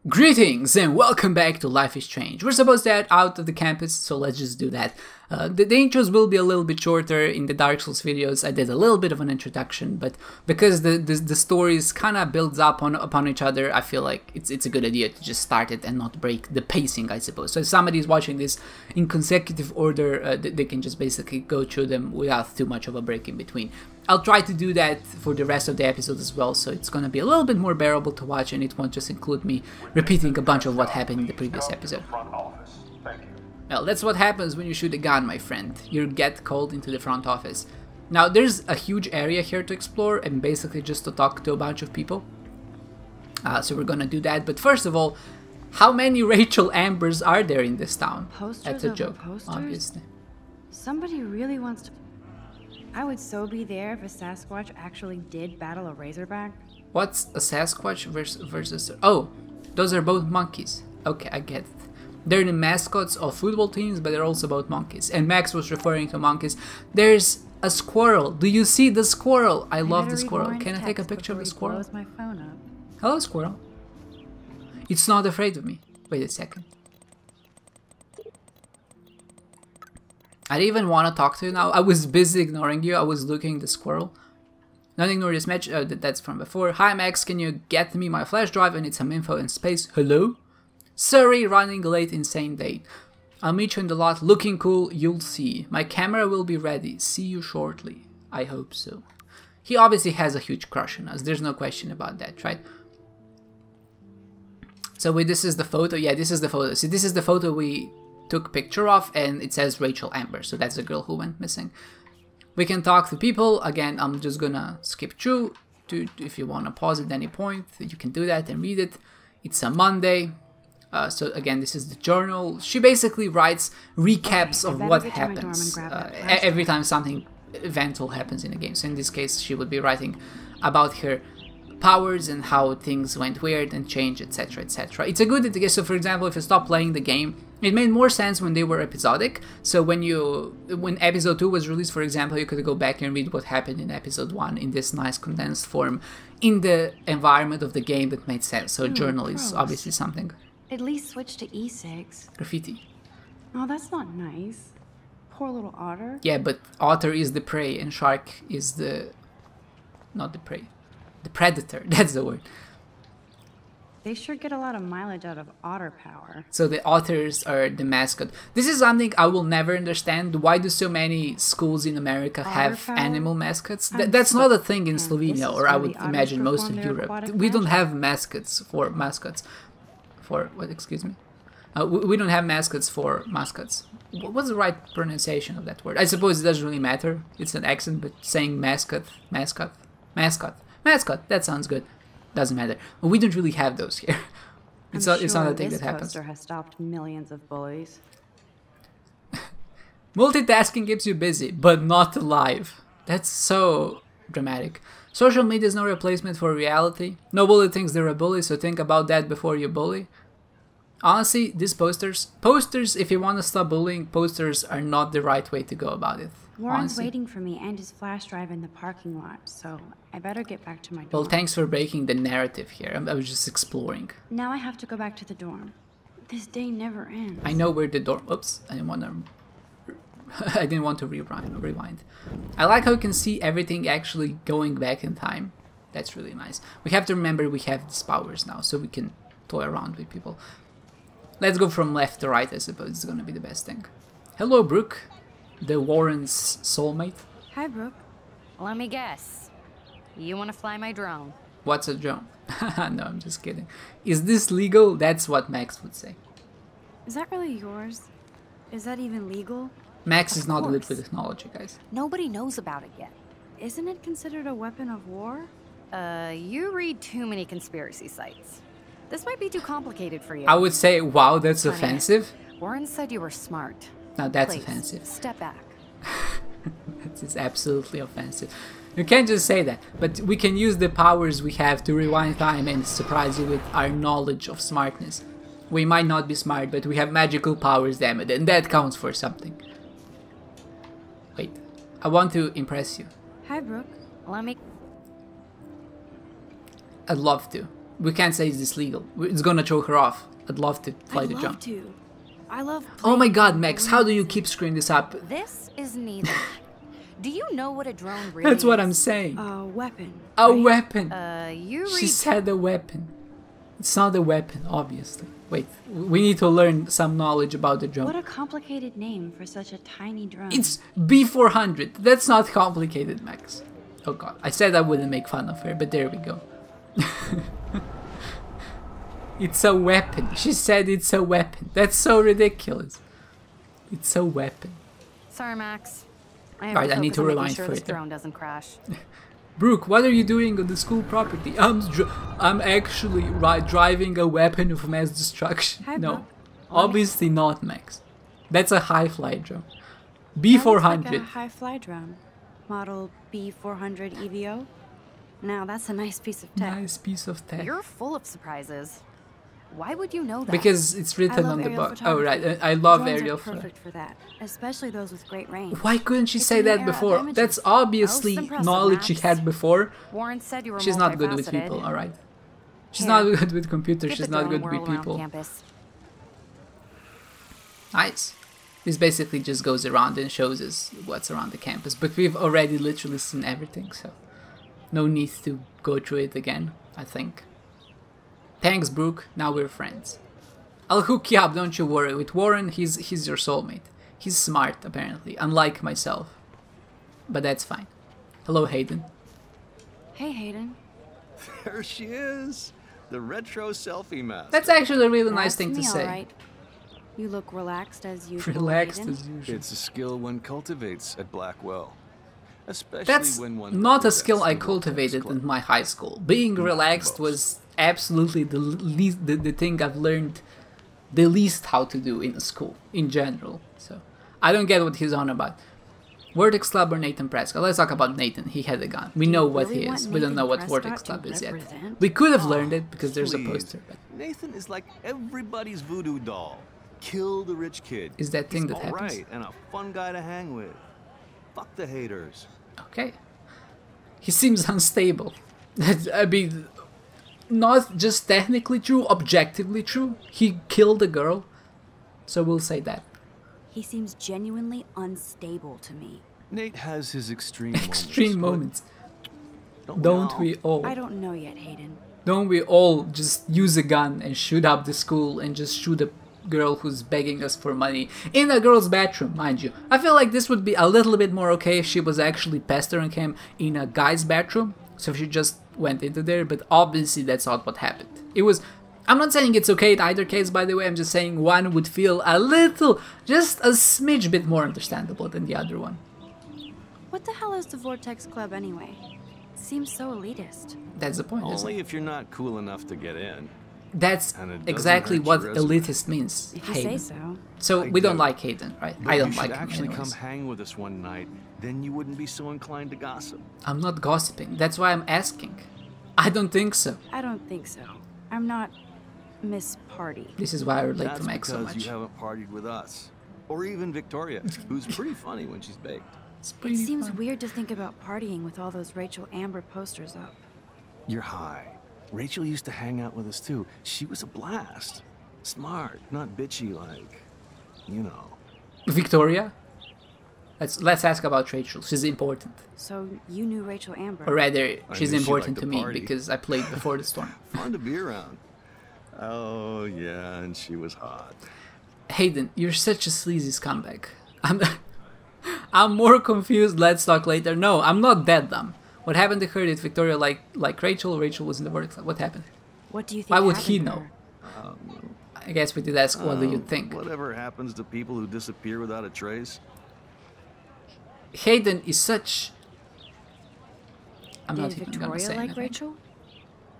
Greetings and welcome back to Life is Strange. We're supposed to head out of the campus, so let's just do that. The intros will be a little bit shorter. In the Dark Souls videos I did a little bit of an introduction, but because the stories kind of builds up upon each other, I feel like it's a good idea to just start it and not break the pacing, I suppose. So if somebody's watching this in consecutive order, they can just basically go through them without too much of a break in between. I'll try to do that for the rest of the episode as well, so it's gonna be a little bit more bearable to watch and it won't just include me repeating a bunch of what happened in the previous episode. Well, that's what happens when you shoot a gun, my friend. You get called into the front office. Now, there's a huge area here to explore and basically just to talk to a bunch of people. So we're gonna do that, but first of all, how many Rachel Ambers are there in this town? Posters that's a joke, posters? obviously. Somebody really wants to... I would so be there if a Sasquatch actually did battle a Razorback. What's a Sasquatch versus... Oh, those are both monkeys. Okay, I get it. They're the mascots of football teams, but they're also both monkeys. And Max was referring to monkeys. There's a squirrel. Do you see the squirrel? I love the squirrel. Can I take a picture of the squirrel? My phone up. Hello, squirrel. It's not afraid of me. Wait a second. I didn't even want to talk to you now. I was busy ignoring you. I was looking at the squirrel. Don't ignore this match. That's from before. Hi, Max. Can you get me my flash drive? I need some info in space. Hello? Sorry, running late, insane day. I'll meet you in the lot. Looking cool, you'll see. My camera will be ready. See you shortly. I hope so. He obviously has a huge crush on us. There's no question about that, right? So wait, this is the photo. Yeah, this is the photo. See, this is the photo we took a picture of, and it says Rachel Amber. So that's the girl who went missing. We can talk to people. Again, I'm just gonna skip through. If you want to pause at any point, you can do that and read it. It's a Monday. So again, this is the journal. She basically writes recaps of what happens every time something eventful happens in a game. So in this case, she would be writing about her powers and how things went weird and changed, etc, etc. It's a good idea. So for example, if you stop playing the game, it made more sense when they were episodic. So when episode 2 was released, for example, you could go back and read what happened in episode 1 in this nice condensed form in the environment of the game that made sense. So journal is obviously something. At least switch to E6. Graffiti. Oh, that's not nice. Poor little otter. Yeah, but otter is the prey and shark is the... not the prey. The predator, that's the word. They sure get a lot of mileage out of otter power. So the otters are the mascot. This is something I will never understand. Why do so many schools in America have animal mascots? That's not a thing in Slovenia, or I would imagine most of Europe. We don't have mascots for mascots. For what, excuse me? We don't have mascots for mascots. What's the right pronunciation of that word? I suppose it doesn't really matter. It's an accent, but saying mascot, that sounds good. Doesn't matter. But we don't really have those here. It's not a thing that happens. This poster has stopped millions of bullies. Multitasking keeps you busy, but not alive. That's so dramatic. Social media is no replacement for reality. No bully thinks they're a bully, so think about that before you bully. Honestly, these posters, if you want to stop bullying, posters are not the right way to go about it. Warren's waiting for me and his flash drive in the parking lot, so I better get back to my dorm. Well, thanks for breaking the narrative here. I was just exploring. Now I have to go back to the dorm. This day never ends. I know where the dorm... Oops, I didn't want to rewind. I like how you can see everything actually going back in time. That's really nice. We have to remember we have these powers now, so we can toy around with people. Let's go from left to right, I suppose. It's gonna be the best thing. Hello, Brooke. The Warren's soulmate. Hi, Brooke. Let me guess. You want to fly my drone? What's a drone? No, I'm just kidding. Is this legal? That's what Max would say. Is that really yours? Is that even legal? Max is not good with technology, guys. Nobody knows about it yet. Isn't it considered a weapon of war? You read too many conspiracy sites. This might be too complicated for you. I would say, wow, that's offensive. Warren said you were smart. Now that's Please, offensive. Step back. That is absolutely offensive. You can't just say that, but we can use the powers we have to rewind time and surprise you with our knowledge of smartness. We might not be smart, but we have magical powers, damn it, and that counts for something. Wait, I want to impress you. Hi, Brooke. Let me... I'd love to. We can't say it's legal. It's gonna choke her off. I'd love to fly the jump. I love Oh my god, Max, how do you keep screwing this up? This is neither. Do you know what a drone really That's what is? I'm saying. A weapon. A weapon. You She read said a weapon. It's not a weapon, obviously. Wait, we need to learn some knowledge about the drone. What a complicated name for such a tiny drone. It's B400. That's not complicated, Max. Oh god, I said I wouldn't make fun of her, but there we go. It's a weapon. She said it's a weapon. That's so ridiculous. It's a weapon. Sorry, Max. I Right, I need to rewind sure this further. drone doesn't crash. Brooke, what are you doing on the school property? I'm actually driving a weapon of mass destruction. Hi, No, Brooke. obviously not, Max. That's a high-fly drone. That looks B400. like a high-fly drone. Model B400 EVO. Now that's a nice piece of tech. Nice piece of tech. You're full of surprises. Why would you know that? Because it's I written love on the aerial box. Oh right, photography. I love Drones aerial are photography. perfect for that, especially those with great range. Why couldn't she It's say a new that era of before? images. That's obviously Most impressive, knowledge she Max. had before. Warren said you were She's not good with multifaceted. people, alright? She's Here, not good with computers, Get she's the not drone good whirl with around people. campus. Nice. This basically just goes around and shows us what's around the campus, but we've already literally seen everything, so no need to go through it again, I think. Thanks, Brooke, now we're friends. I'll hook you up, don't you worry. With Warren, he's your soulmate. He's smart, apparently, unlike myself. But that's fine. Hello, Hayden. Hey, Hayden. There she is, the retro selfie master. That's actually a really nice That's thing to me, say. all right. You look relaxed as usual. Relaxed Hayden. as usual. It's a skill one cultivates at Blackwell, especially That's when one not a represents skill I the Vortex cultivated Club. in my high school. Being relaxed was absolutely the thing I've learned the least how to do in a school, in general. So, I don't get what he's on about. Vortex Club or Nathan Prescott? Let's talk about Nathan. He had a gun. We know what really he want is. We don't know what Nathan Vortex Prescott Club to is yet. represent? We could have learned it because there's a Please. poster. But Nathan is like everybody's voodoo doll. Kill the rich kid. is that thing He's that happens? alright and a fun guy to hang with. Fuck the haters. Okay. He seems unstable. I mean, not just technically true, objectively true. He killed a girl. So we'll say that. He seems genuinely unstable to me. Nate has his extreme Extreme moments. moments. Don't we all? I don't know yet, Hayden. Don't we all just use a gun and shoot up the school and just shoot a girl who's begging us for money in a girl's bathroom, mind you? I feel like this would be a little bit more okay if she was actually pestering him in a guy's bathroom. So if she just went into there, but obviously that's not what happened. It was... I'm not saying it's okay in either case, by the way, I'm just saying one would feel a little, just a smidge bit more understandable than the other one. What the hell is the Vortex Club anyway? Seems so elitist. That's the point, isn't Only it? if you're not cool enough to get in. That's And it doesn't exactly hurt what your resume. elitist means, If you Hayden. say so. So I we don't do. like Hayden, right? But I don't you like should him actually anyways. come hang with us one night. Then you wouldn't be so inclined to gossip. I'm not gossiping, that's why I'm asking. I don't think so. I don't think so. I'm not Miss Party. This is why I relate That's to Max so because much. you haven't partied with us. Or even Victoria, who's pretty funny when she's baked. It's It pretty seems fun. weird to think about partying with all those Rachel Amber posters up. You're high. Rachel used to hang out with us too. She was a blast. Smart, not bitchy like, you know. Victoria? Let's ask about Rachel. She's important. So you knew Rachel Amber. Or rather, I she's knew she important liked to to me party. because I played Before the Storm. Fun to be around. Oh, yeah, and she was hot. Hayden, you're such a sleazy scumbag. I'm more confused. Let's talk later. No, I'm not that dumb. What happened to her? Did Victoria like Rachel? Rachel was in the work. What happened? What do you think Why would happened he to know? her? I guess we did ask, what do you think? Whatever happens to people who disappear without a trace? Hayden is such... I'm Did not even gonna Victoria say like anything. Rachel?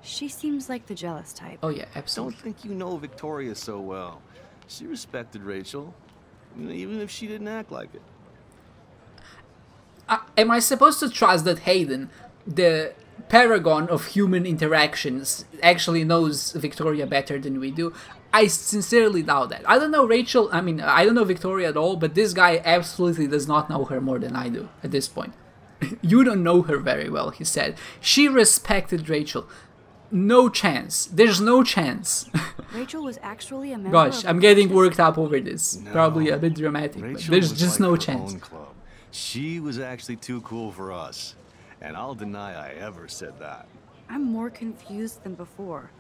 She seems like the jealous type. Oh yeah, Don't absolutely. think you know Victoria so well. She respected Rachel, even if she didn't act like it. Am I supposed to trust that Hayden, the paragon of human interactions, actually knows Victoria better than we do? I sincerely doubt that. I don't know Rachel, I mean, I don't know Victoria at all, but this guy absolutely does not know her more than I do at this point. You don't know her very well, he said. She respected Rachel. No chance. There's no chance. Rachel was actually a member Gosh, of I'm the getting Duchess? worked up over this. No. Probably a bit dramatic, but Rachel there's was just like no her chance. own club. She was actually too cool for us. And I'll deny I ever said that. I'm more confused than before.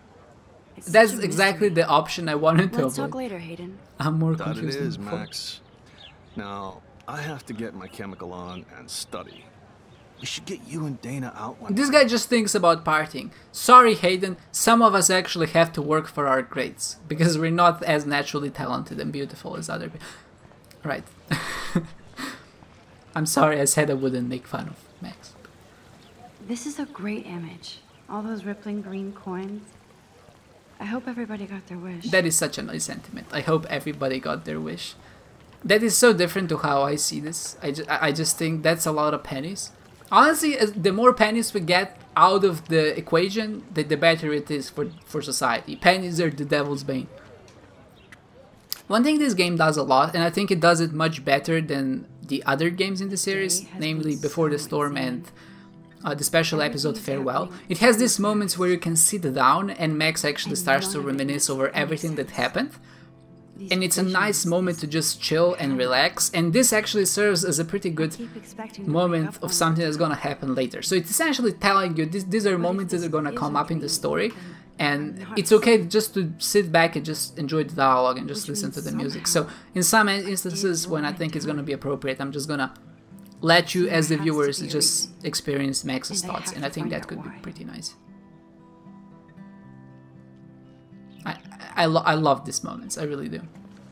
It's That's such a exactly mystery. the option I wanted to Let's talk avoid. later, Hayden. I'm more That it confused is, than before. Max. Now, I have to get my chemical on and study. We should get you and Dana out one This night. guy just thinks about partying. Sorry, Hayden, some of us actually have to work for our grades, because we're not as naturally talented and beautiful as other people. Right. I'm sorry I said I wouldn't make fun of Max. This is a great image. All those rippling green coins. I hope everybody got their wish. That is such a nice sentiment. I hope everybody got their wish. That is so different to how I see this. I just think that's a lot of pennies. Honestly, the more pennies we get out of the equation, the better it is for society. Pennies are the devil's bane. One thing this game does a lot, and I think it does it much better than the other games in the series, Day has namely been Before the so Storm and exciting. the special episode Everything's Farewell. happening It has so these moments fast. where you can sit down and Max actually And starts to none of it reminisce makes over any everything that sense. happened. These And it's a nice visions, moment to these- just chill and relax, and this actually serves as a pretty I good keep expecting to wake moment up of one something day. that's gonna happen later. So it's essentially telling you these are What if moments that this are gonna is come a up in the dream story, and and I'm not it's okay just to sit back and just enjoy the dialogue and just Which listen to means the music. So somehow in some did instances when I what I think it's gonna did. be appropriate, I'm just gonna let you There as the has to viewers be a just reason. experience Max's And I thoughts, have and I to think find that out could be why. pretty nice. I love these moments, I really do,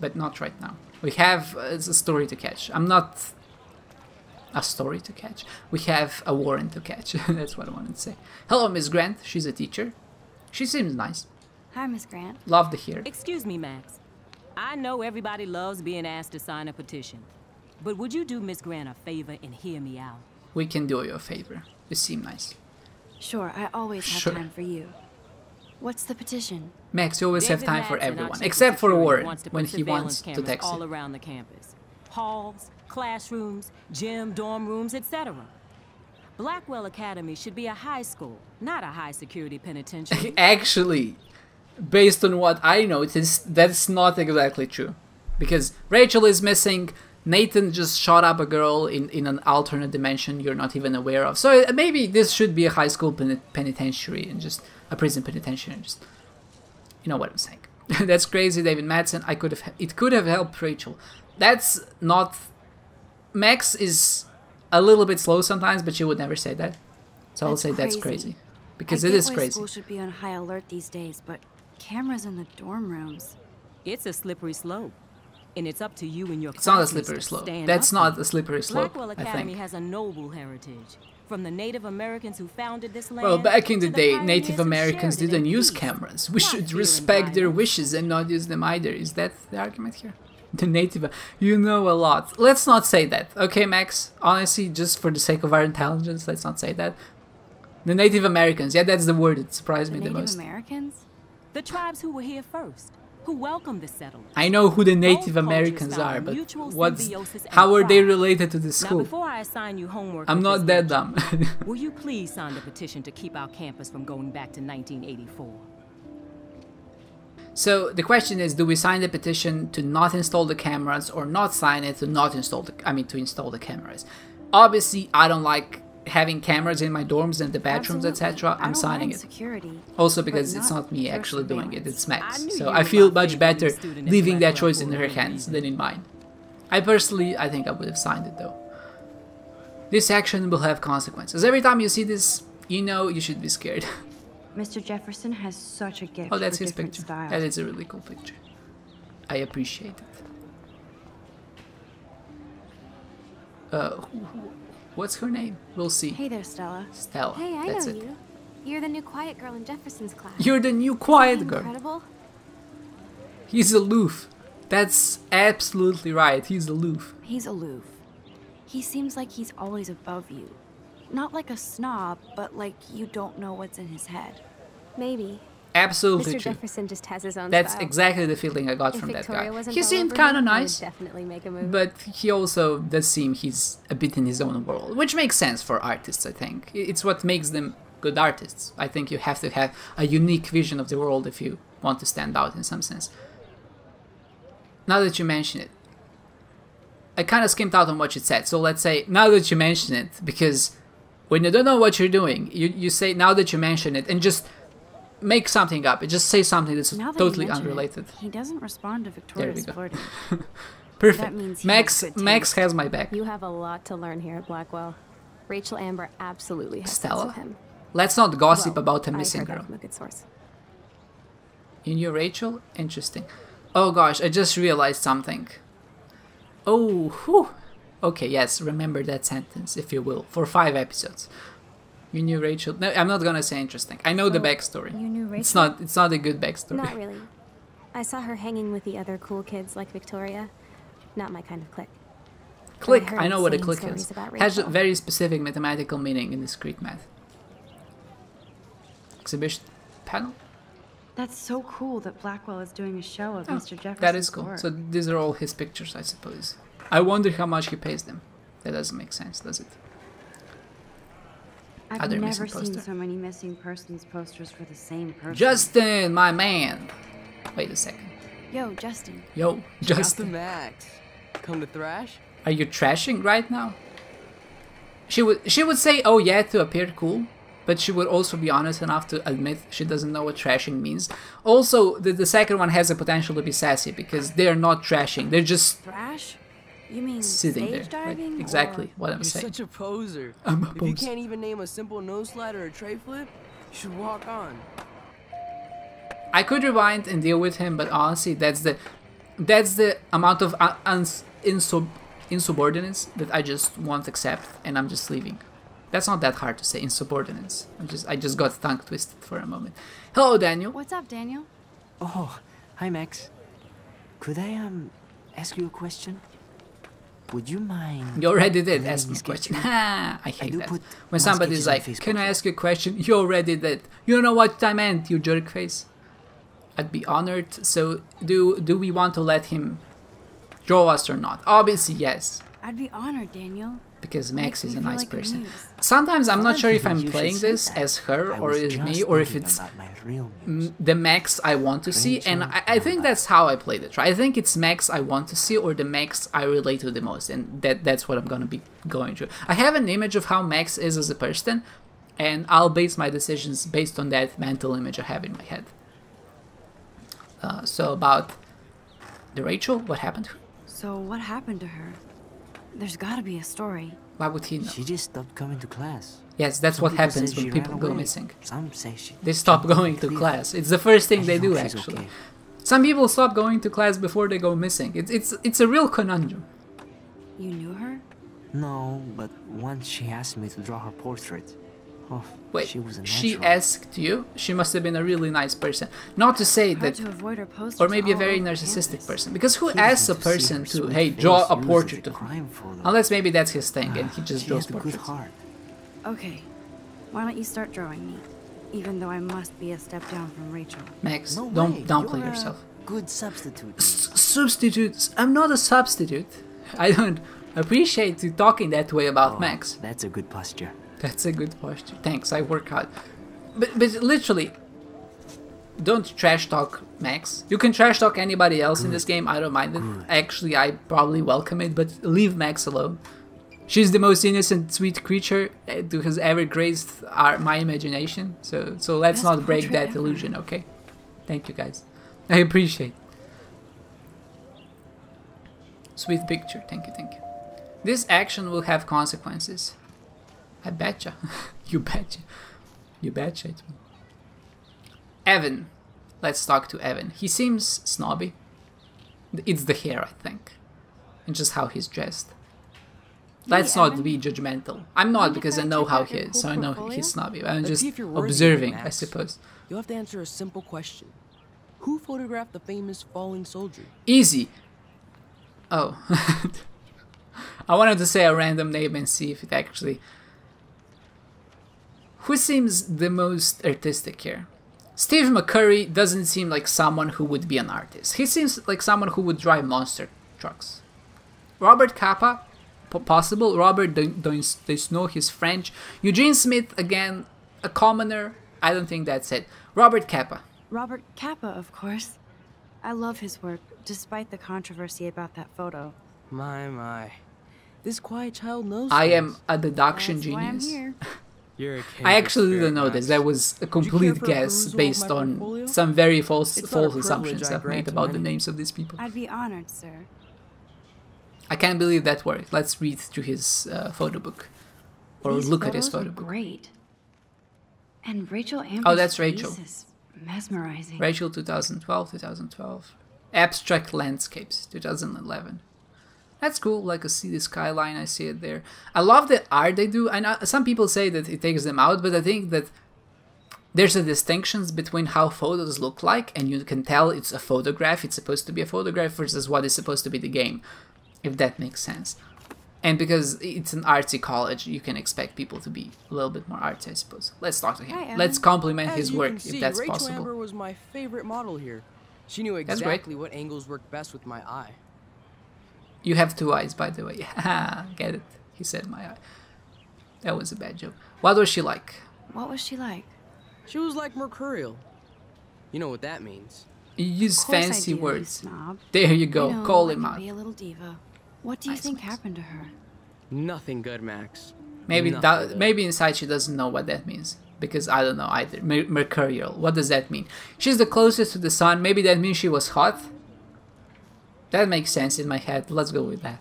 but not right now. We have it's a story to catch. I'm not a story to catch. We have a warrant to catch. That's what I wanted to say. Hello, Miss Grant. She's a teacher. She seems nice. Hi, Miss Grant. Love to hear. Excuse me, Max. I know everybody loves being asked to sign a petition. But would you do Miss Grant a favor and hear me out? We can do you a favor. You seem nice. Sure, I always have Sure. time for you. What's the petition? Max, you always have David time for Madsen, our everyone, chief except of for security, Warren wants to when put he wants surveillance to cameras text all you. around the campus. Halls, classrooms, gym, dorm rooms, etc. Blackwell Academy should be a high school, not a high security penitentiary. Actually, based on what I noticed, that's not exactly true. Because Rachel is missing, Nathan just shot up a girl in an alternate dimension you're not even aware of. So maybe this should be a high school penitentiary and just a prison penitentiary. And just, you know what I'm saying. That's crazy, David Madsen. It could have helped Rachel. That's not... Max is a little bit slow sometimes, but she would never say that. So I'll That's say that's crazy. crazy. Because I it get is why crazy. School should be on high alert these days, but cameras in the dorm rooms. It's a slippery slope. And it's up to you and your It's not a classmates slippery to slope. stand That's up not to a it. slippery slope, Blackwell I Academy think. has a noble heritage. From the Native Americans who founded this land. Well, back in the to day, pioneers Native who Americans shared it didn't in use peace, cameras. We not should fear and respect their violence. wishes and not use them either. Is that the argument here? The Native... You know a lot. Let's not say that. Okay, Max? Honestly, just for the sake of our intelligence, let's not say that. The Native Americans. Yeah, that's the word that surprised The me the Native most. Americans? The tribes who were here first, who welcomed the settlers. I know who the Native cultures Americans found are, but mutual what's... symbiosis and How are they pride. related to the Now, school? before I assign you homework, I'm with not this that lecture, dumb. will you please sign the petition to keep our campus from going back to 1984? So the question is, do we sign the petition to not install the cameras or not sign it to not install the... to install the cameras? Obviously, I don't like having cameras in my dorms and the bathrooms, Absolutely. etc. I I'm don't signing mind it. Security, Also but because it's not me for actually doing it, surveillance. it's Max. I knew So you I were feel my much favorite better student at leaving that Blackwell choice in for a her reason. hands than in mine. I personally, I think I would have signed it though. This action will have consequences. Every time you see this, you know you should be scared. Mr. Jefferson has such a gift Oh, that's for his different picture. styles. That is a really cool picture. I appreciate it. What's her name? We'll see. Hey there, Stella. Stella. Hey, I That's know it. you. You're the new quiet girl in Jefferson's class. You're the new quiet Isn't that girl. Incredible. He's aloof. That's absolutely right. He's aloof. He's aloof. He seems like he's always above you. Not like a snob, but like you don't know what's in his head. Maybe. Absolutely Mr. true. Jefferson just has his own That's style. exactly the feeling I got If from that Victoria guy. wasn't He all seemed over kind of him, I would nice, definitely make a move. but he also does seem he's a bit in his own world, which makes sense for artists, I think. It's what makes them good artists. I think you have to have a unique vision of the world if you want to stand out in some sense. Now that you mention it, I kind of skimmed out on what you said, so let's say, now that you mention it, because when you don't know what you're doing, you say, now that you mention it, and just make something up. Just say something that's totally unrelated. He doesn't respond to Victoria's flirting. Perfect. That means he Max has good Max taste. has my back. You have a lot to learn here at Blackwell. Rachel Amber absolutely has sex Stella, with him. let's not gossip Well, about a I missing heard that girl. from a good source. You knew Rachel? Interesting. Oh gosh, I just realized something. Oh, whew. Okay, yes, remember that sentence, if you will, for 5 episodes. You knew Rachel? No, I'm not gonna say interesting. I know the backstory. You knew Rachel? It's not a good backstory. Not really. I saw her hanging with the other cool kids like Victoria. Not my kind of clique. Click, heard I know what a insane click stories is. about Has a Rachel. very specific mathematical meaning in discrete math. Exhibition panel? That's so cool that Blackwell is doing a show of Mr. Jefferson's That is cool. work. So these are all his pictures, I suppose. I wonder how much he pays them. That doesn't make sense, does it? I've other never missing seen poster. so many missing persons posters for the same person. Justin, my man! Wait a second. Yo, Justin. Yo, Justin Justin. Max. Come to thrash? Are you trashing right now? She would say oh yeah to appear cool, but she would also be honest enough to admit she doesn't know what trashing means. Also, the second one has the potential to be sassy because they're not trashing, they're just Thrash? You mean sitting stage there. Like, diving? exactly or- what I'm You're saying. such a poser. I'm a If you poser. can't even name a simple nose slide or a tray flip, you should walk on. I could rewind and deal with him, but honestly, that's the amount of insubordinates that I just won't accept, and I'm just leaving. That's not that hard to say, insubordinates. I just got tongue twisted for a moment. Hello, Daniel. What's up, Daniel? Oh, hi Max. Could I ask you a question? Would you mind? You already did letting ask me me a sketch question. you? Ha! I hate do that. put When my somebody's sketches on like, Facebook. "Can I ask you a question?" You already did. You know what I meant, you jerk face. I'd be honored. So, do we want to let him draw us or not? Obviously, yes, I'd be honored, Daniel. because Max Makes is me a feel nice like a person. muse. Sometimes I'm not sure if I'm You should playing say this that. as her I or was as just me, or if thinking it's about my real muse. the Max I want to see, and I think that's how I played it. Right? I think it's Max I want to see, or the Max I relate to the most, and that's what I'm gonna be going through. I have an image of how Max is as a person, and I'll base my decisions based on that mental image I have in my head. So about the Rachel, what happened to her? So what happened to her? There's gotta be a story. Why would he know? She just stopped coming to class. Yes, that's Some what people happens say when she people ran go away. missing. Some say she. They stop going to leave. class. It's the first thing I they do, hope she's actually. okay. Some people stop going to class before they go missing. It's a real conundrum. You knew her? No, but once she asked me to draw her portrait. Oh, Wait, she was a she natural. asked you? She must have been a really nice person. Not to say Hard that, to avoid her posters or maybe a all very over narcissistic campus. person. Because who He asks a doesn't see her person to, sweet hey, face draw a used as portrait of me? crime photo. Unless maybe that's his thing and he just She draws has a good portraits. heart. Okay. Why don't you start drawing me? Even though I must be a step down from Rachel. Max, No don't way, downplay you're a yourself. Good substitute. Substitutes. I'm not a substitute. I don't appreciate you talking that way about Oh, Max. That's a good posture. That's a good posture. Thanks, I work hard. But literally, don't trash talk Max. You can trash talk anybody else in this game, I don't mind it. Actually, I probably welcome it, but leave Max alone. She's the most innocent, sweet creature who has ever graced my imagination. So let's Best not break portrait that ever. illusion, okay? Thank you, guys. I appreciate it. Sweet picture, thank you, thank you. This action will have consequences. I betcha. You betcha. You betcha it will. Evan. Let's talk to Evan. He seems snobby. It's the hair, I think. And just how he's dressed. Let's not Evan. be judgmental. I'm Why not don't you because I try to know check how out he your is, cool so I know portfolio? he's snobby. I'm Let's just see if you're worthy of it, observing, I Max. suppose. You'll have to answer a simple question. Who photographed the famous falling soldier? Easy. Oh. I wanted to say a random name and see if it actually... Who seems the most artistic here? Steve McCurry doesn't seem like someone who would be an artist. He seems like someone who would drive monster trucks. Robert Capa? Possible. Robert Desno, he's French. Eugene Smith, again, a commoner. I don't think that's it. Robert Capa. Robert Capa, of course. I love his work, despite the controversy about that photo. My. This quiet child knows I things. am a deduction That's why I'm genius. here. You're a I actually kindred didn't know spirit, this. Max. That was a Would you care complete for a guess perusal of based my on portfolio? some very false It's not a assumptions privilege I I've grant made to about the many. names of these people. I'd be honored, sir. I can't believe that worked. Let's read through his photo book. Or These look at his photos photo are book. Great. And Rachel Amber's Oh, that's face Rachel. is mesmerizing. Rachel 2012. Abstract Landscapes 2011. That's cool, like I see the skyline, I see it there. I love the art they do. I know some people say that it takes them out, but I think that there's a distinctions between how photos look like, and you can tell it's a photograph, it's supposed to be a photograph, versus what is supposed to be the game, if that makes sense. And because it's an artsy college, you can expect people to be a little bit more artsy, I suppose. Let's talk to him. Hi, Let's compliment As his you work, can if see, that's Rachel possible. Amber was my favorite model here. She knew That's great. exactly what angles worked best with my eye. You have two eyes, by the way. Haha, get it? He said my eye. That was a bad joke. What was she like? What was she like? She was like mercurial. You know what that means. You use Of course fancy I do, you words. snob. There you go. I know, Call I him can out. be a little diva. What do you Nice, think Max. happened to her? Nothing good, Max. Maybe Nothing good. maybe inside she doesn't know what that means. Because I don't know either. Mercurial. What does that mean? She's the closest to the sun. Maybe that means she was hot. That makes sense in my head. Let's go with that.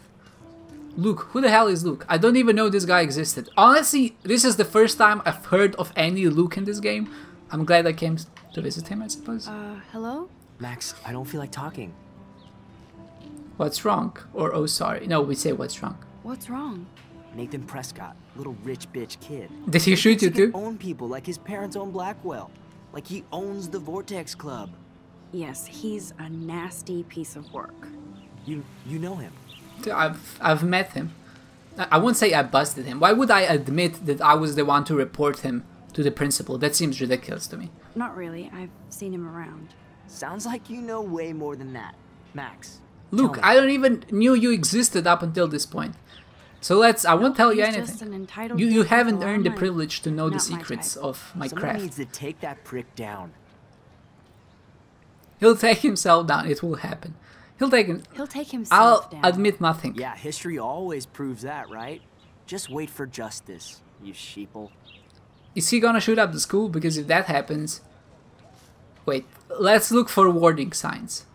Luke. Who the hell is Luke? I don't even know this guy existed. Honestly, this is the first time I've heard of any Luke in this game. I'm glad I came to visit him, I suppose. Hello? Max, I don't feel like talking. What's wrong? Or, oh, sorry. No, we say what's wrong. What's wrong? Nathan Prescott, little rich bitch kid. Did he shoot you He can too? own people like his parents own Blackwell. Like he owns the Vortex Club. Yes, he's a nasty piece of work. You know him. I've met him. I won't say I busted him. Why would I admit that I was the one to report him to the principal? That seems ridiculous to me. Not really. I've seen him around. Sounds like you know way more than that. Max. Luke, tell me. I don't even knew you existed up until this point. So I won't tell you He's just anything. an entitled You kid with haven't a lot of earned the money. privilege to know the Not my secrets type. of my Someone craft. needs to take that prick down. He'll take himself down. It will happen. He'll take him. He'll take I'll himself down. admit nothing. Yeah, history always proves that, right? Just wait for justice, you sheeple. Is he gonna shoot up the school? Because if that happens... Wait, let's look for warning signs.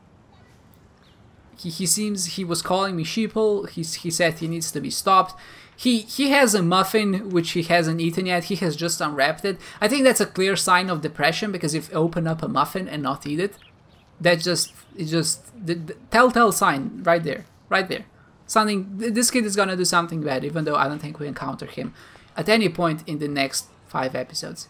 He seems... He was calling me sheeple. He said he needs to be stopped. He has a muffin, which he hasn't eaten yet. He has just unwrapped it. I think that's a clear sign of depression, because if you open up a muffin and not eat it, it's just the telltale sign right there. Right there. This kid is gonna do something bad, even though I don't think we encounter him at any point in the next 5 episodes.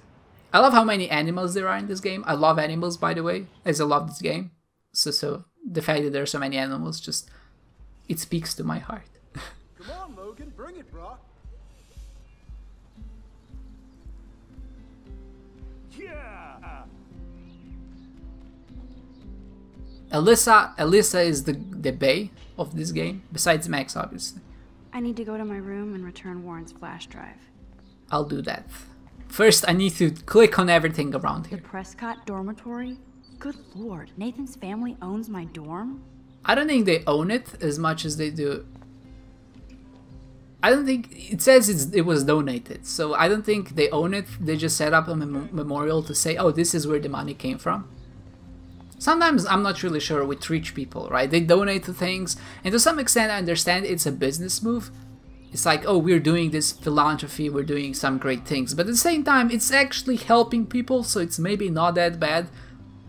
I love how many animals there are in this game. I love animals, by the way, as I love this game. So the fact that there are so many animals, just, it speaks to my heart. Come on, Logan, bring it, bro. Yeah. Alyssa is the bae of this game, besides Max, obviously. I need to go to my room and return Warren's flash drive. I'll do that. First, I need to click on everything around The here. Prescott dormitory? Good lord, Nathan's family owns my dorm? I don't think they own it as much as they do. I don't think... It says it was donated, so I don't think they own it. They just set up a memorial to say, oh, this is where the money came from. Sometimes I'm not really sure with rich people, right? They donate to things, and to some extent I understand it's a business move. It's like, oh, we're doing this philanthropy, we're doing some great things, but at the same time it's actually helping people, so it's maybe not that bad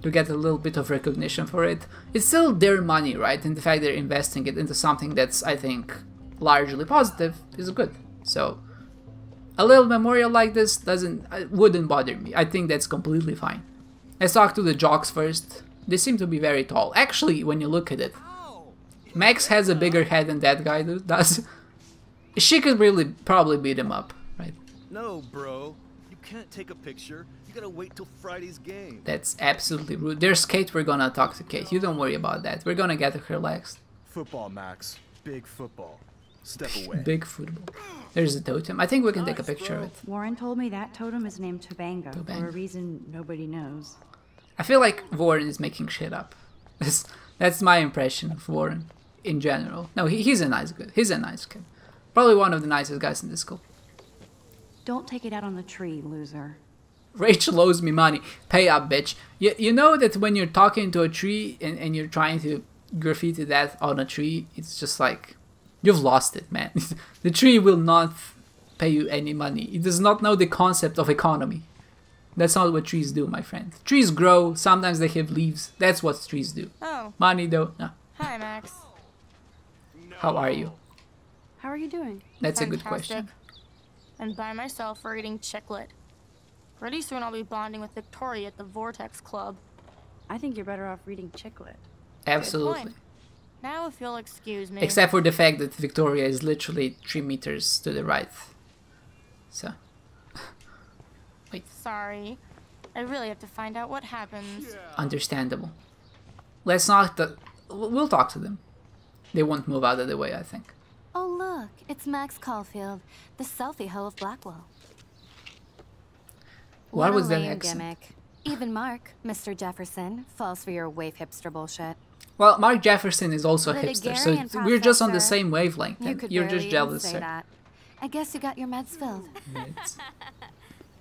to get a little bit of recognition for it. It's still their money, right? And the fact they're investing it into something that's, I think, largely positive is good. So a little memorial like this wouldn't bother me. I think that's completely fine. Let's talk to the jocks first. They seem to be very tall. Actually, when you look at it, Max has a bigger head than that guy does. She could really probably beat him up, right? No, bro. You can't take a picture. You gotta wait till Friday's game. That's absolutely rude. There's Kate. We're gonna talk to Kate. You don't worry about that. We're gonna get her relaxed. Football, Max. Big football. Step away. Big football. There's a totem. I think we can take a picture of it. Warren told me that totem is named Tobango for a Tobango. reason nobody knows. I feel like Warren is making shit up. That's my impression of Warren in general. No, he's a nice kid. He's a nice kid. Probably one of the nicest guys in this school. Don't take it out on the tree, loser. Rachel owes me money. Pay up, bitch. You know that when you're talking to a tree and you're trying to graffiti that on a tree, it's just like, you've lost it, man. The tree will not pay you any money. It does not know the concept of economy. That's not what trees do, my friend. Trees grow, sometimes they have leaves. That's what trees do. Oh. Money, though, no. Hi, Max. How are you? How are you doing? That's a good Fantastic. question. And by myself reading Chicklet. Pretty soon I'll be bonding with Victoria at the Vortex Club. I think you're better off reading Chicklet. Absolutely. Now if you'll excuse me. Except for the fact that Victoria is literally 3 meters to the right. So. Wait. Sorry. I really have to find out what happens. Understandable. Let's not... we'll talk to them. They won't move out of the way, I think. Oh look, it's Max Caulfield, the selfie hoe of Blackwell. What was a that lame accent? gimmick. Even Mark, Mr. Jefferson, falls for your Waif hipster bullshit. Well, Mark Jefferson is also a hipster, so Litigarian we're just on the professor. same wavelength. You And could you're barely just even jealous, say sir. that. I guess you got your meds filled.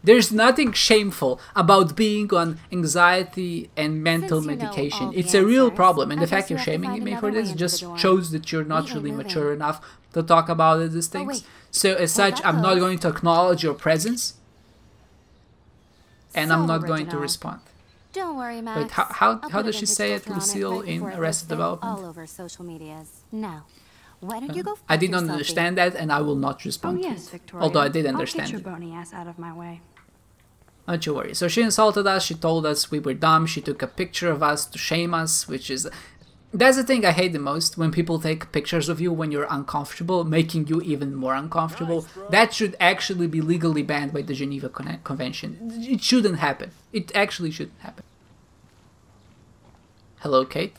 There's nothing shameful about being on anxiety and mental Since you know medication. all the It's a real answers, problem, and I the fact guess you you're have to shaming find me for another this way into just the dorm. shows that you're not We ain't really moving. mature enough to talk about these things. wait. So as Well, such, that I'm not goes. going to acknowledge your presence, and I'm So not going to original. respond. Don't worry, Max. Wait, how I'll how put does a she vintage say it, filter on Lucille, right in before it Arrested goes big Development? all over social medias. Now, why don't you go I fuck did not yourself, understand that, and I will not Oh respond to yes, it. Victoria. Although I did I'll understand get your it. bony ass out of my way. Don't you worry. So she insulted us, she told us we were dumb, she took a picture of us to shame us, which is... That's the thing I hate the most, when people take pictures of you when you're uncomfortable, making you even more uncomfortable. That should actually be legally banned by the Geneva Convention. It shouldn't happen. It actually shouldn't happen. Hello, Kate.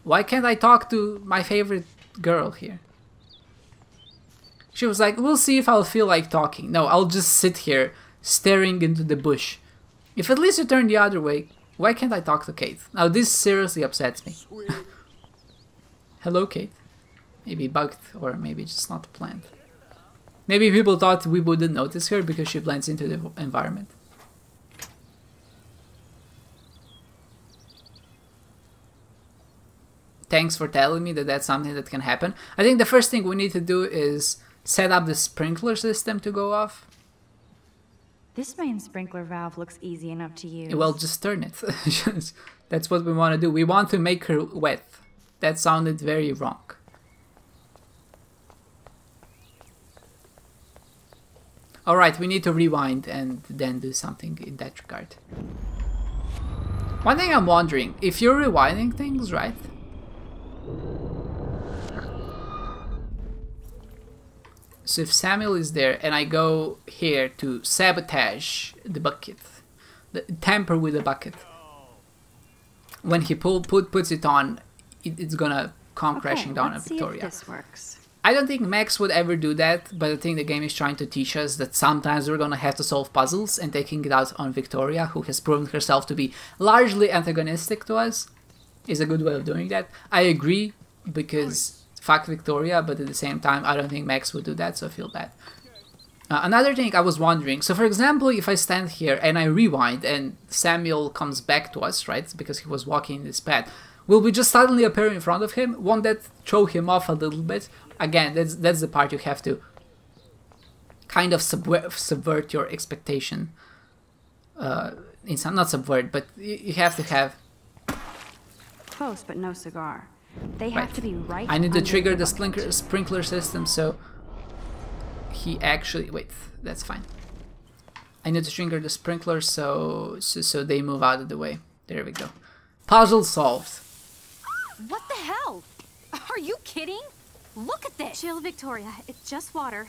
Why can't I talk to my favorite girl here? She was like, we'll see if I'll feel like talking. No, I'll just sit here, staring into the bush. If at least you turn the other way, why can't I talk to Kate? Now this seriously upsets me. Hello, Kate. Maybe bugged, or maybe just not planned. Maybe people thought we wouldn't notice her because she blends into the environment. Thanks for telling me that that's something that can happen. I think the first thing we need to do is set up the sprinkler system to go off. This main sprinkler valve looks easy enough to use. Well, just turn it. That's what we want to do. We want to make her wet. That sounded very wrong. Alright, we need to rewind and then do something in that regard. One thing I'm wondering, if you're rewinding things, right? So if Samuel is there and I go here to sabotage the bucket, tamper with the bucket, when he puts it on, it's gonna come crashing down on Victoria. Let's see if this works. I don't think Max would ever do that, but I think the game is trying to teach us that sometimes we're gonna have to solve puzzles, and taking it out on Victoria, who has proven herself to be largely antagonistic to us, is a good way of doing that. I agree, because fuck Victoria, but at the same time, I don't think Max would do that, so I feel bad. Another thing I was wondering, so for example, if I stand here and I rewind and Samuel comes back to us, right, because he was walking in this path, will we just suddenly appear in front of him? Won't that throw him off a little bit? Again, that's the part you have to kind of subvert your expectation. Not subvert, but you have to have... Close, but no cigar. They have to be right. I need to under trigger the bucket. sprinkler system, so he actually... Wait, that's fine. I need to trigger the sprinkler so they move out of the way. There we go. Puzzle solved. What the hell? Are you kidding? Look at this. Chill, Victoria. It's just water.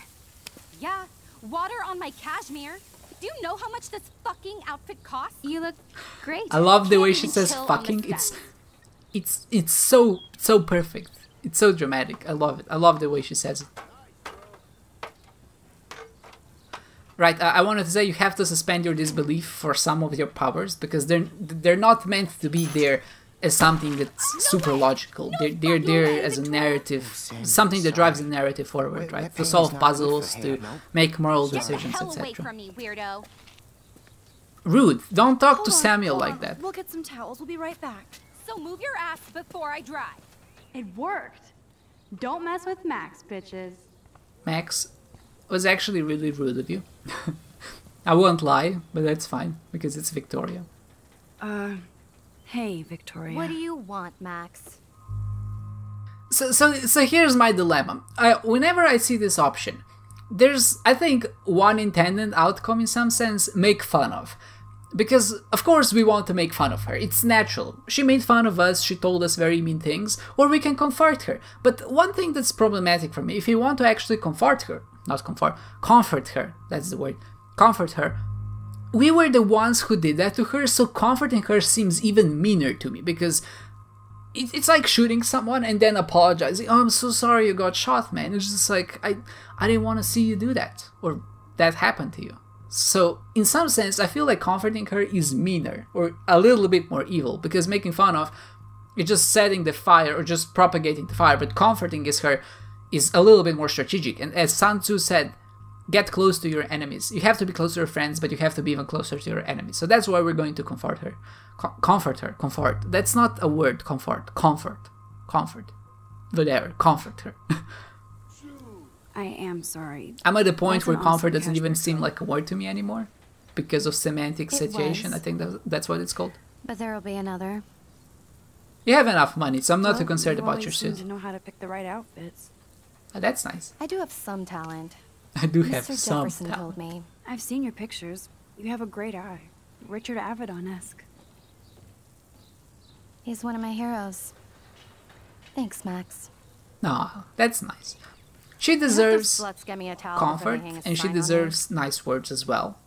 Yeah, water on my cashmere. Do you know how much this fucking outfit costs? You look great. I love the way Can't she even says chill on fucking. this It's so perfect. It's so dramatic. I love it. I love the way she says it. Right, I wanted to say you have to suspend your disbelief for some of your powers, because they're not meant to be there as something that's super logical. They're there as a narrative, something that drives the narrative forward, right? To solve puzzles, to make moral decisions, Get the hell away etc. from me, weirdo. Rude. Don't talk to Hold on, Samuel hold like on. that. We'll get some towels. We'll be right back. So move your ass before I drive. It worked. Don't mess with Max, bitches. Max was actually really rude of you. I won't lie, but that's fine, because it's Victoria. Hey, Victoria. What do you want, Max? So here's my dilemma. Whenever I see this option, there's, I think, one intended outcome in some sense: make fun of. Because, of course, we want to make fun of her. It's natural. She made fun of us, she told us very mean things, or we can comfort her. But one thing that's problematic for me, if you want to actually comfort her, comfort her, that's the word, comfort her, we were the ones who did that to her, so comforting her seems even meaner to me, because it's like shooting someone and then apologizing. Oh, I'm so sorry you got shot, man. It's just like, I didn't want to see you do that, or that happened to you. So, in some sense, I feel like comforting her is meaner, or a little bit more evil, because making fun of, you're just setting the fire, or just propagating the fire, but comforting her is a little bit more strategic. And as Sun Tzu said, get close to your enemies. You have to be close to your friends, but you have to be even closer to your enemies. So that's why we're going to comfort her. Comfort her. Comfort. That's not a word, comfort. Comfort. Comfort. Whatever. Comfort her. I am sorry. I'm at the point That's where an comfort awesome doesn't even catch, seem like a word to me anymore, because of semantic satiation. I think that's what it's called. But there'll be another. You have enough money, so I'm not too Well, concerned you about always your seem suit. to know how to pick the right outfits. Oh, that's nice. I do have some talent. I do have Mr. some Jefferson talent. told me. I've seen your pictures. You have a great eye. Richard Avedon-esque. He's one of my heroes. Thanks, Max. Aw, that's nice. She I hope the deserves sluts get me a towel comfort, before they hang a and she sign on deserves nice words as well.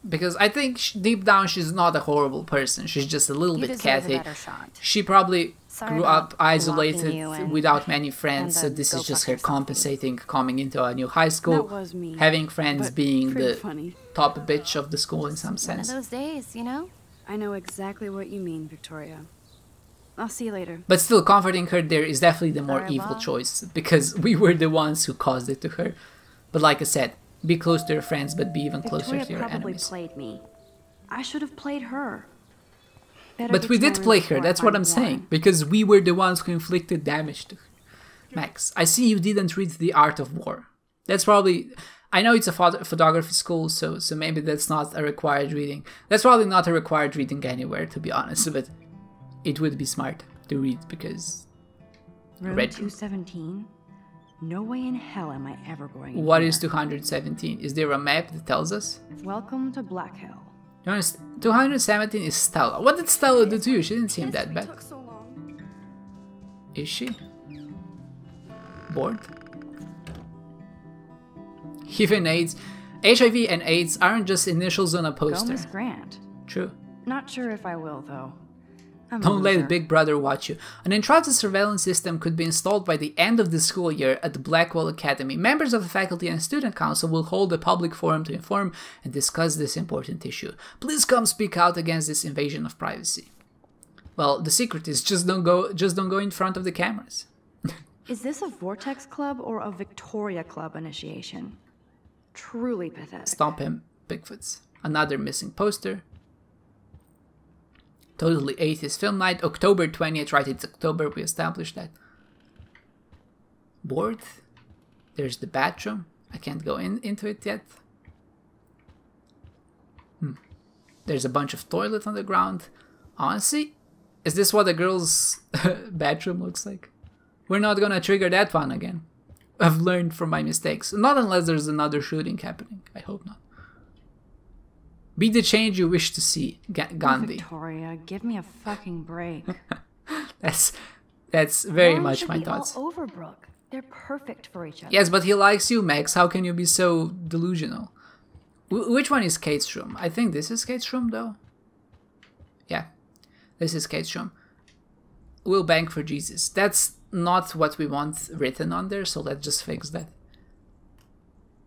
Because I think deep down she's not a horrible person. She's just a little You bit deserve a catty. better shot. She probably Sorry grew about up isolated blocking you and- without many friends, so and this go is just fuck her yourself. compensating, coming into a new high school, That was me, having friends, but being pretty the funny. top bitch of the school in some One of sense. those days, you know? I know exactly what you mean, Victoria. I'll see you later. But still, comforting her there is definitely the more Very evil well. choice, because we were the ones who caused it to her. But like I said, be close to your friends, but be even closer Victoria to your probably enemies. played me. I should have played her. Better But get we to my did room play before her, I that's what find I'm saying, Warren. because we were the ones who inflicted damage to her. Max, I see you didn't read The Art of War. That's probably... I know it's a photography school, so maybe that's not a required reading. That's probably not a required reading anywhere, to be honest, but it would be smart to read, because... Room Red 217? No way in hell am I ever going in What here. is 217? Is there a map that tells us? Welcome to Black Hill. 217 is Stella. What did Stella do to you? She didn't seem that bad. Is she? Bored? Even AIDS. HIV and AIDS aren't just initials on a Go, poster. Miss Grant. True. Not sure if I will, though. I'm a Don't let loser. Big Brother watch you. An intrusive surveillance system could be installed by the end of the school year at the Blackwell Academy. Members of the faculty and student council will hold a public forum to inform and discuss this important issue. Please come speak out against this invasion of privacy. Well, the secret is just don't go in front of the cameras. Is this a Vortex Club or a Victoria Club initiation? Truly pathetic. Stomp him, Bigfoots. Another missing poster. Totally 80s film night, October 20th, right, it's October, we established that. Board. There's the bathroom. I can't go into it yet. There's a bunch of toilet on the ground. Honestly, is this what a girl's bathroom looks like? We're not gonna trigger that one again. I've learned from my mistakes. Not unless there's another shooting happening. I hope not. Be the change you wish to see, Gandhi. Victoria, give me a fucking break. That's very Warren much should my be thoughts. all over Brooke. They're perfect for each other. Yes, but he likes you, Max. How can you be so delusional? Which one is Kate's room? I think this is Kate's room, though. Yeah, this is Kate's room. We'll bank for Jesus. That's not what we want written on there, so let's just fix that.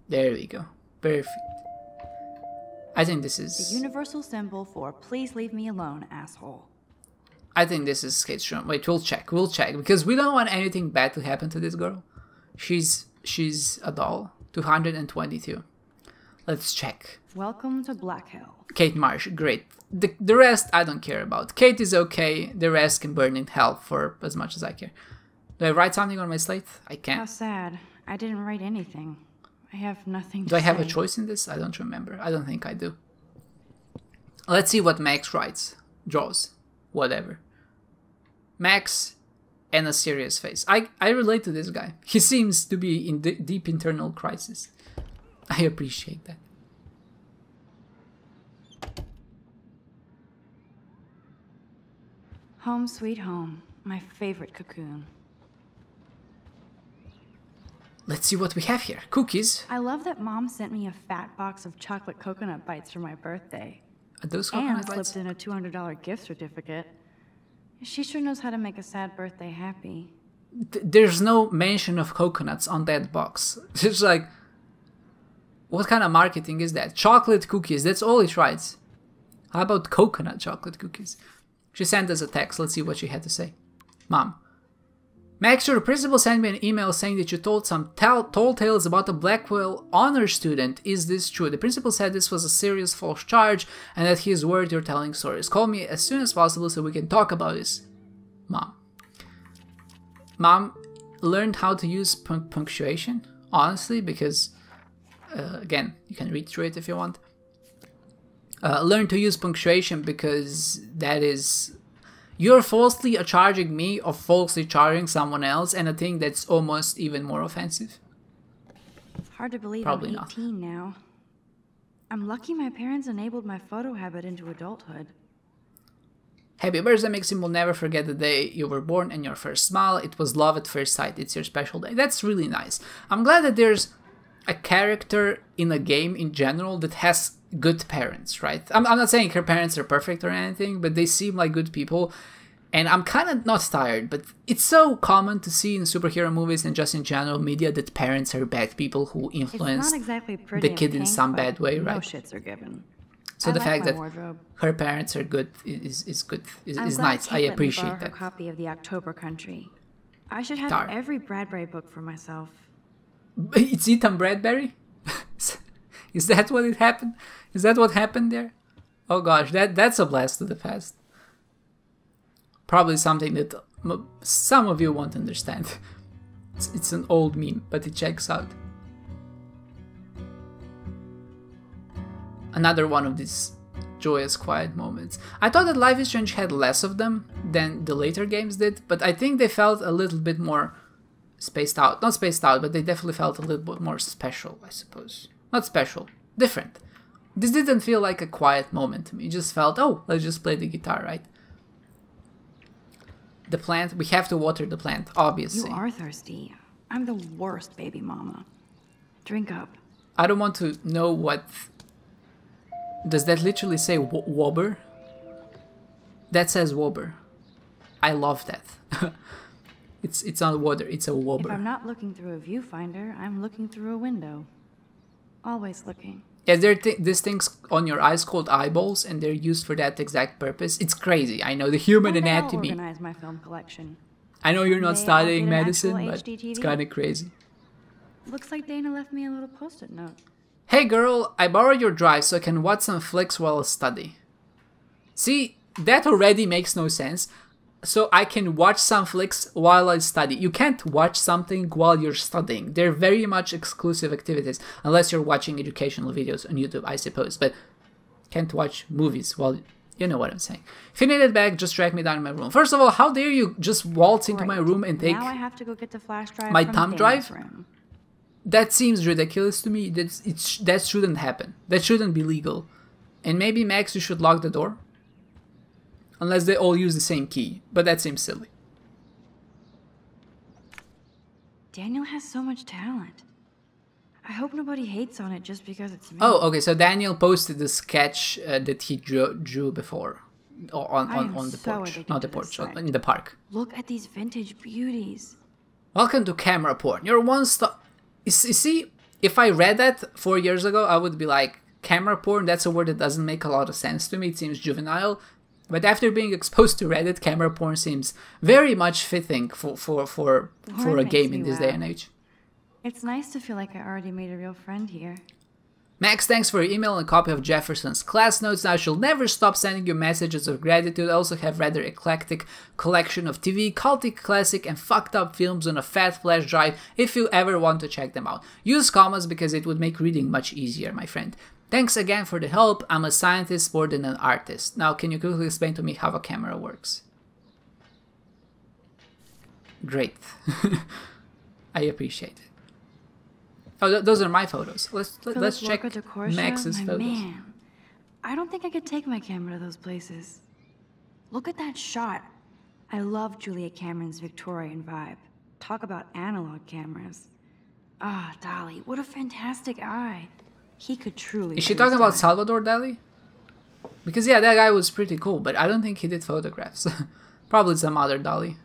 There we go. Perfect. I think this is... The universal symbol for please leave me alone, asshole. I think this is Kate's room. Wait, we'll check, because we don't want anything bad to happen to this girl. She's a doll. 222. Let's check. Welcome to Black Hill. Kate Marsh, great. The rest I don't care about. Kate is okay, the rest can burn in hell for as much as I care. Do I write something on my slate? I can't. How sad. I didn't write anything. I have nothing to Do I have say. a choice in this? I don't remember. I don't think I do. Let's see what Max writes. Draws. Whatever. Max and a serious face. I relate to this guy. He seems to be in deep internal crisis. I appreciate that. Home sweet home. My favorite cocoon. Let's see what we have here. Cookies. I love that Mom sent me a fat box of chocolate coconut bites for my birthday. Are those coconut and bites? slipped in a $200 gift certificate. She sure knows how to make a sad birthday happy. There's no mention of coconuts on that box. It's like, what kind of marketing is that? Chocolate cookies, that's all it writes. How about coconut chocolate cookies? She sent us a text. Let's see what she had to say. Mom. Max, your principal sent me an email saying that you told some tall tales about a Blackwell honor student. Is this true? The principal said this was a serious false charge and that he is worried you're telling stories. Call me as soon as possible so we can talk about this. Mom. Mom learned how to use punctuation, honestly, because, again, you can read through it if you want. Learn to use punctuation because that is... You're falsely charging me of falsely charging someone else, and I think that's almost even more offensive. Hard to believe Probably I'm 18 now. I'm lucky my parents enabled my photo habit into adulthood. Happy birthday, Maxim will never forget the day you were born and your first smile. It was love at first sight. It's your special day. That's really nice. I'm glad that there's a character in a game in general that has good parents, right? I'm not saying her parents are perfect or anything, but they seem like good people. And I'm kind of not tired, but it's so common to see in superhero movies and just in general media that parents are bad people who influence exactly the kid in some bad way, right? No shits are given. So the fact that wardrobe. her parents are good is good, is glad nice. Kate I let me appreciate borrow her that. copy of the October Country. I should have Darn. every Bradbury book for myself. It's Ethan Bradbury? Is that what it happened? Is that what happened there? Oh gosh, that's a blast to the past. Probably something that some of you won't understand. It's an old meme, but it checks out. Another one of these joyous, quiet moments. I thought that Life is Strange had less of them than the later games did, but I think they felt a little bit more spaced out. Not spaced out, but they definitely felt a little bit more special, I suppose. Not special, different. This didn't feel like a quiet moment to me. It just felt, oh, let's just play the guitar, right? The plant, we have to water the plant, obviously. You are thirsty. I'm the worst baby mama. Drink up. I don't want to know what... Does that literally say wobber? That says wobber. I love that. It's not water, it's a wobber. If I'm not looking through a viewfinder, I'm looking through a window. Always looking. Yeah, there are these things on your eyes called eyeballs, and they're used for that exact purpose. It's crazy. I know the human anatomy. I'll organize my film collection. I know you're not Someday studying I'll get an medicine, actual but HD it's TV. kind of crazy. Looks like Dana left me a little post-it note. Hey girl, I borrowed your drive so I can watch some flicks while I study. See, that already makes no sense. So I can watch some flicks while I study. You can't watch something while you're studying. They're very much exclusive activities, unless you're watching educational videos on YouTube, I suppose. But can't watch movies while... You know what I'm saying. If you need it back, just track me down in my room. First of all, how dare you just waltz into my room and take Now I have to go get the flash drive my from thumb Dana's drive? room. That seems ridiculous to me. That shouldn't happen. That shouldn't be legal. And maybe, Max, you should lock the door? Unless they all use the same key. But that seems silly. Daniel has so much talent. I hope nobody hates on it just because it's me. Oh, okay, so Daniel posted the sketch that he drew before. on the porch, not the porch, in the park. Look at these vintage beauties. Welcome to camera porn. You're one stop. You see, if I read that 4 years ago, I would be like, camera porn, that's a word that doesn't make a lot of sense to me. It seems juvenile. But after being exposed to Reddit, camera porn seems very much fitting for a game in this day and age. It's nice to feel like I already made a real friend here. Max, thanks for your email and a copy of Jefferson's class notes. Now I shall never stop sending you messages of gratitude. I also have rather eclectic collection of TV, cultic, classic, and fucked up films on a fat flash drive if you ever want to check them out. Use commas because it would make reading much easier, my friend. Thanks again for the help. I'm a scientist more than an artist. Now can you quickly explain to me how a camera works? Great. I appreciate it. Oh, those are my photos. Let's check Max's photos. Man, I don't think I could take my camera to those places. Look at that shot. I love Julia Cameron's Victorian vibe. Talk about analog cameras. Ah, Dali, what a fantastic eye. He could truly... Is she talking about Salvador Dali? Because yeah, that guy was pretty cool, but I don't think he did photographs. Probably some other Dali.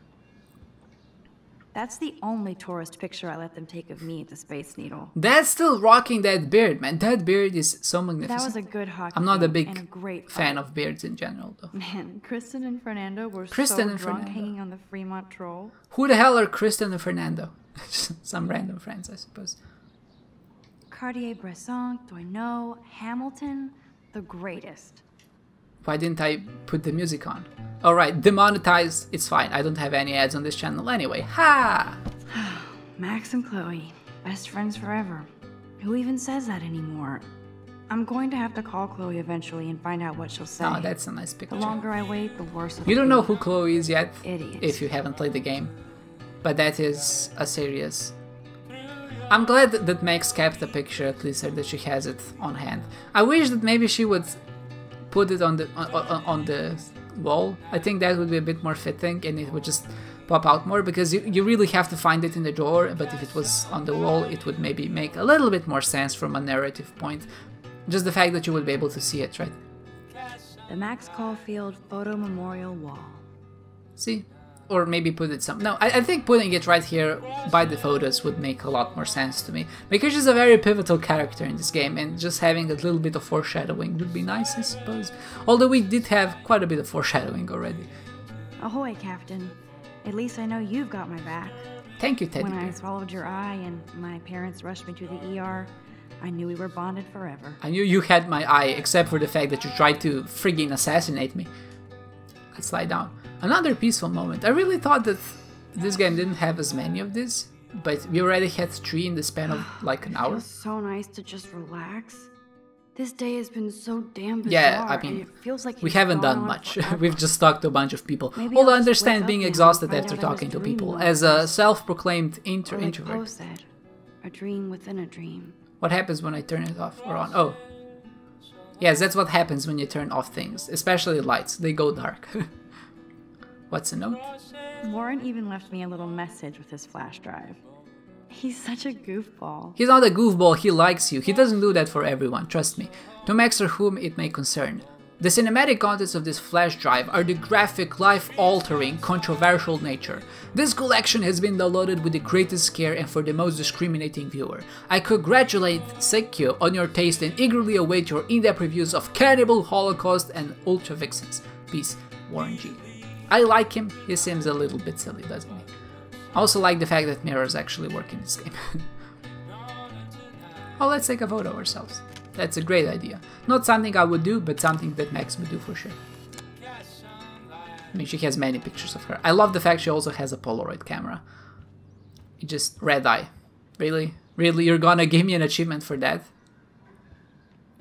That's the only tourist picture I let them take of me at the Space Needle. That's still rocking that beard, man. That beard is so magnificent. That was a good hockey I'm not a big great fan of beards in general, though. Man, Kristen and Fernando were Kristen so and drunk Fernando. hanging on the Fremont Troll. Who the hell are Kristen and Fernando? Some random friends, I suppose. Cartier-Bresson, Doisneau, Hamilton, the greatest. Why didn't I put the music on? Alright, demonetized. It's fine. I don't have any ads on this channel anyway. Ha! Max and Chloe, best friends forever. Who even says that anymore? I'm going to have to call Chloe eventually and find out what she'll say. Oh, that's a nice picture. The longer I wait, the worse it'll You don't be. know who Chloe is yet, Idiot. if you haven't played the game. But that is a serious... I'm glad that Max kept the picture, at least, or that she has it on hand. I wish that maybe she would put it on the wall. I think that would be a bit more fitting and it would just pop out more, because you really have to find it in the drawer, but if it was on the wall it would maybe make a little bit more sense from a narrative point. Just the fact that you would be able to see it, right? The Max Caulfield Photo Memorial Wall. See? Or maybe put it some... No, I think putting it right here by the photos would make a lot more sense to me. Because she's a very pivotal character in this game, and just having a little bit of foreshadowing would be nice, I suppose. Although we did have quite a bit of foreshadowing already. Ahoy, Captain. At least I know you've got my back. Thank you, Teddy. When I swallowed your eye and my parents rushed me to the ER, I knew we were bonded forever. I knew you had my eye, except for the fact that you tried to friggin' assassinate me. Let's lie down. Another peaceful moment. I really thought that this game didn't have as many of these, but we already had 3 in the span of like an hour. It feels so nice to just relax. This day has been so damn bizarre. Yeah, I mean, it feels like we haven't done much. We've just talked to a bunch of people. Maybe Although I I'll just understand wake being up now exhausted and find after out I was talking to dreaming people. all As this. a self-proclaimed Or like introvert. Poe said, a dream within a dream. What happens when I turn it off or on? Oh. Yes, that's what happens when you turn off things. Especially lights. They go dark. What's a note? Warren even left me a little message with his flash drive. He's such a goofball. He's not a goofball, he likes you. He doesn't do that for everyone, trust me. To Max or whom it may concern. The cinematic contents of this flash drive are the graphic, life-altering, controversial nature. This collection has been downloaded with the greatest care and for the most discriminating viewer. I congratulate Sekio on your taste and eagerly await your in-depth reviews of Cannibal, Holocaust, and Ultra Vixens. Peace, Warren G. I like him, he seems a little bit silly, doesn't he? I also like the fact that mirrors actually work in this game. Oh, let's take a photo ourselves. That's a great idea. Not something I would do, but something that Max would do for sure. I mean, she has many pictures of her. I love the fact she also has a Polaroid camera. It just... red eye. Really? Really? You're gonna give me an achievement for that?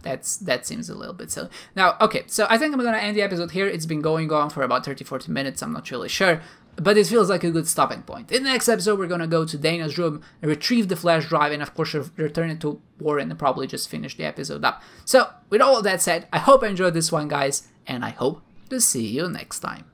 That seems a little bit silly. Now, okay, so I think I'm gonna end the episode here. It's been going on for about 30-40 minutes, I'm not really sure. But it feels like a good stopping point. In the next episode, we're gonna go to Dana's room, retrieve the flash drive, and of course return it to Warren and probably just finish the episode up. So, with all of that said, I hope you enjoyed this one, guys, and I hope to see you next time.